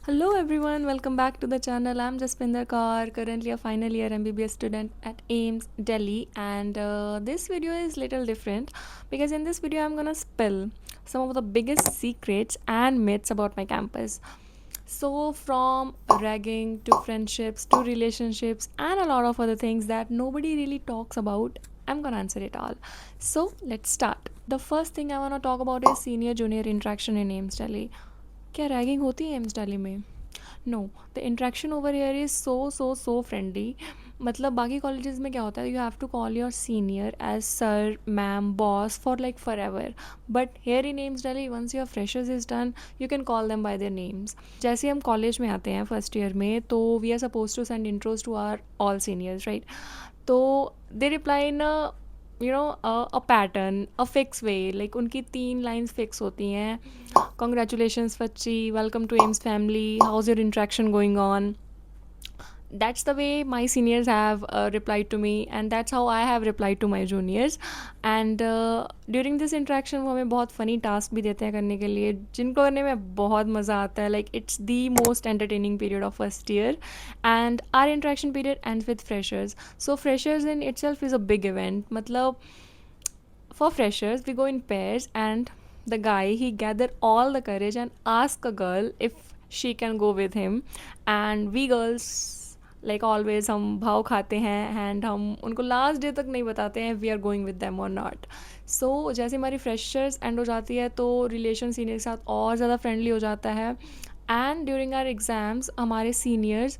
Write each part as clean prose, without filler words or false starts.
Hello everyone, welcome back to the channel. I'm Jaspinder Kaur, currently a final year MBBS student at AIMS Delhi, and this video is little different because in this video I'm gonna spill some of the biggest secrets and myths about my campus. So from ragging to friendships to relationships and a lot of other things that nobody really talks about, I'm gonna answer it all. So let's start. The first thing I wanna talk about is senior junior interaction in AIMS Delhi. क्या ragging होती है AIIMS Delhi में? No, the interaction over here is so friendly. मतलब बाकी colleges में क्या होता है, you have to call your senior as sir ma'am boss for like forever. But here in AIIMS Delhi once your freshers is done you can call them by their names. जैसे हम college में आते हैं first year में, तो we are supposed to send intros to our all seniors, right? तो they reply in a pattern, a fixed way. Like उनकी 3 lines fix होती हैं. Congratulations Fachi, welcome to AIMS family, how's your interaction going on? That's the way my seniors have replied to me, and that's how I have replied to my juniors. And during this interaction वो हमें बहुत funny task भी देते हैं करने के लिए, जिनको करने में बहुत मज़ा आता है. Like it's the most entertaining period of first year, and our interaction period ends with freshers. So freshers in itself is a big event. मतलब for freshers we go in pairs, and the guy, he gather all the courage and ask a girl if she can go with him. And we girls like always हम भाव खाते हैं, and हम उनको last day तक नहीं बताते हैं we are going with them or not. So जैसे हमारी फ्रेशर्स एंड हो जाती है तो रिलेशन सीनियर के साथ और ज़्यादा फ्रेंडली हो जाता है. एंड ड्यूरिंग आर एग्ज़ाम्स हमारे सीनियर्स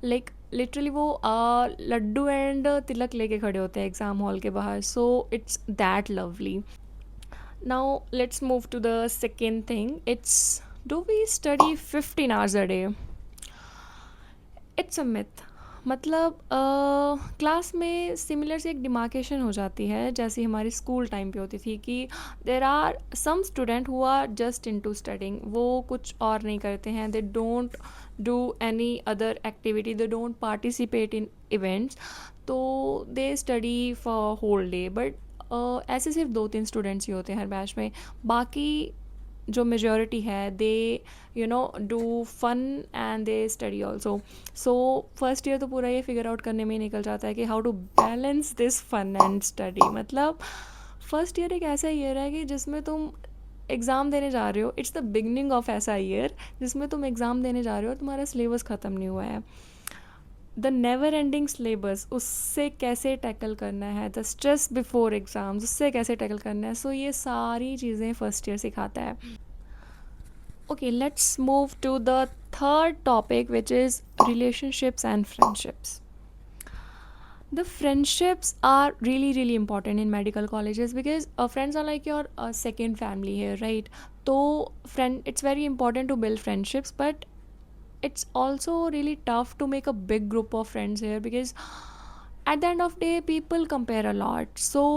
लाइक लिटरली वो लड्डू एंड तिलक लेके खड़े होते हैं एग्ज़ाम हॉल के बाहर. So it's that lovely. Now let's move to the second thing. It's, do we study 15 hours a day? It's a myth. मतलब class में सिमिलर से एक डिमार्केशन हो जाती है जैसी हमारी स्कूल टाइम पे होती थी कि there are some student who are just into studying. वो कुछ और नहीं करते हैं, they don't do any other activity, they don't participate in events. तो they study for whole day. But ऐसे सिर्फ 2-3 स्टूडेंट्स ही होते हैं हर बैच में. बाकी जो मेजॉरिटी है they do fun and they study also. So first year तो पूरा ये फिगर आउट करने में ही निकल जाता है कि how to balance this fun and study. मतलब फर्स्ट ईयर एक ऐसा ईयर है कि जिसमें तुम एग्ज़ाम देने जा रहे हो. इट्स द बिगनिंग ऑफ ऐसा ईयर जिसमें तुम एग्ज़ाम देने जा रहे हो, तुम्हारा सिलेबस ख़त्म नहीं हुआ है. द नेवर एंडिंग सिलेबस, उससे कैसे टैकल करना है, द स्ट्रेस बिफोर एग्ज़ाम्स, उससे कैसे टैकल करना है. सो ये सारी चीज़ें फर्स्ट ईयर सिखाता है. Okay, let's move to the third topic, which is relationships and friendships. The friendships are really important in medical colleges because friends are like your second family here, right? So it's very important to build friendships, but it's also really tough to make a big group of friends here because at the end of day people compare a lot. So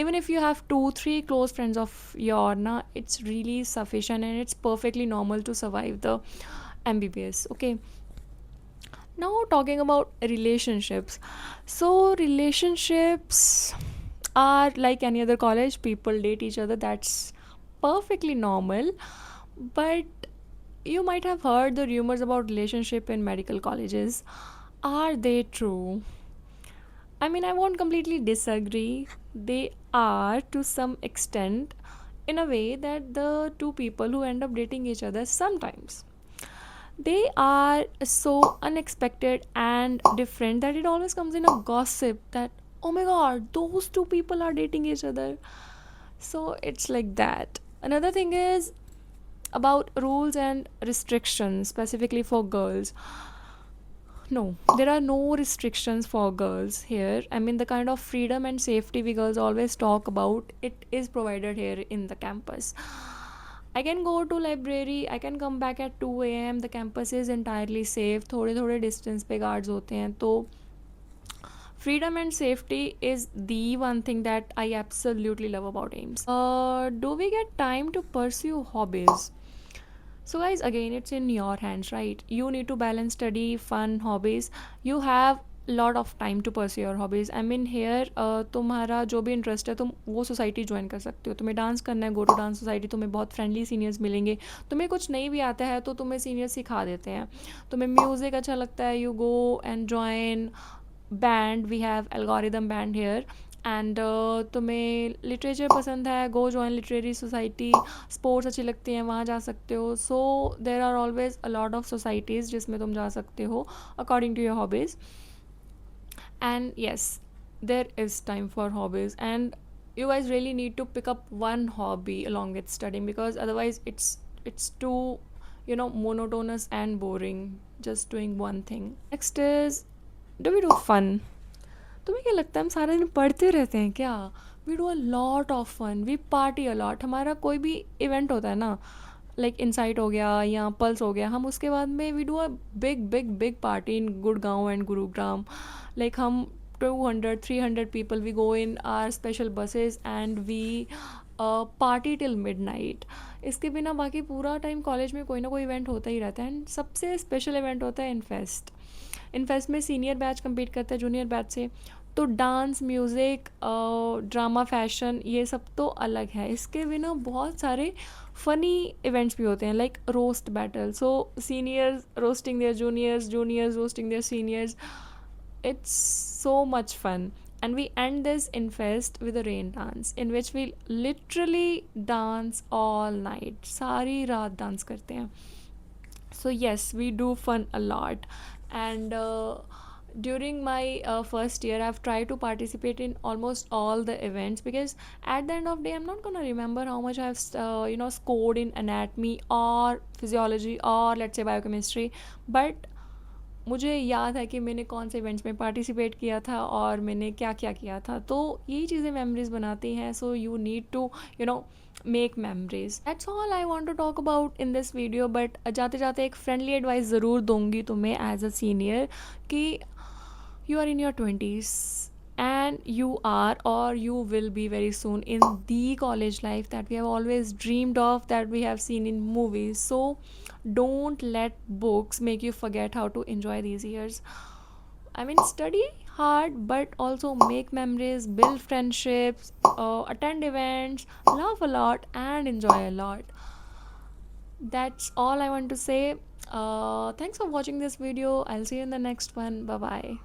even if you have 2-3 close friends of your na, it's really sufficient and it's perfectly normal to survive the MBBS. Okay, now talking about relationships. So relationships are like any other college, people date each other, that's perfectly normal. But you might have heard the rumors about relationship in medical colleges. Are they true? I mean, I won't completely disagree. They are to some extent, in a way that the two people who end up dating each other sometimes, they are so unexpected and different that it always comes in a gossip that, oh my god, those two people are dating each other. So it's like that. Another thing is about rules and restrictions specifically for girls. No, there are no restrictions for girls here. I mean, the kind of freedom and safety we girls always talk about, it is provided here in the campus. I can go to library, I can come back at 2 a.m. The campus is entirely safe. थोड़े थोड़े distance पे guards होते हैं. तो freedom and safety is the one thing that I absolutely love about AIMS. Do we get time to pursue hobbies? So guys, again, it's in your hands, right? You need to balance study, fun, hobbies. You have lot of time to pursue your hobbies. I mean here तुम्हारा जो भी interest है तुम वो society join कर सकते हो। तुम्हें डांस करना है, गो टू डांस सोसाइटी, तुम्हें बहुत फ्रेंडली सीनियर्स मिलेंगे। तुम्हें कुछ नहीं भी आता है तो तुम्हें सीनियर्स सिखा देते हैं। तुम्हें म्यूज़िक अच्छा लगता है, you go and join band, we have algorithm band here. And तुम्हें लिटरेचर पसंद है, go join literary society. Sports अच्छी लगती हैं, वहाँ जा सकते हो। So there are always a lot of societies जिसमें तुम जा सकते हो according to your hobbies. And yes, there is time for hobbies, and you guys really need to pick up one hobby along with studying, because otherwise it's too, monotonous and boring just doing one thing. Next is, do we do fun? तुम्हें क्या लगता है हम सारा दिन पढ़ते रहते हैं क्या? We do a lot of fun, we party a lot. हमारा कोई भी इवेंट होता है ना, लाइक इनसाइट हो गया या पल्स हो गया, हम उसके बाद में we do a big big big party in Gurgaon and Gurugram. Like हम 200-300 people, we go in our special buses and we party till midnight. इसके बिना बाकी पूरा टाइम कॉलेज में कोई ना कोई इवेंट होता ही रहता है। एंड सबसे स्पेशल इवेंट होता है इनफेस्ट। इनफेस्ट में सीनियर बैच compete करता है जूनियर बैच से। तो डांस, म्यूज़िक, ड्रामा, फैशन, ये सब तो अलग है। इसके बिना बहुत सारे फ़नी इवेंट्स भी होते हैं, like roast battle. So seniors roasting their juniors, juniors roasting their seniors. It's so much fun. And we end this infest with a rain dance, in which we literally dance all night. सारी रात dance करते हैं। So yes, we do fun a lot. And during my first year, I've tried to participate in almost all the events, because at the end of the day I'm not gonna remember how much I've scored in anatomy or physiology or let's say biochemistry, but मुझे याद है कि मैंने कौन से events में participate किया था और मैंने क्या क्या किया था। तो यही चीज़ें मेमोरीज बनाती हैं। So you need to make memories. That's all I want to talk about in this video. But जाते जाते एक फ्रेंडली एडवाइस ज़रूर दूंगी तुम्हें एज अ सीनियर, कि you are in your 20s, and you are, or you will be very soon, in the college life that we have always dreamed of, that we have seen in movies. So don't let books make you forget how to enjoy these years. I mean, study hard but also make memories, build friendships, attend events, laugh a lot and enjoy a lot. That's all I want to say. Thanks for watching this video. I'll see you in the next one. Bye bye.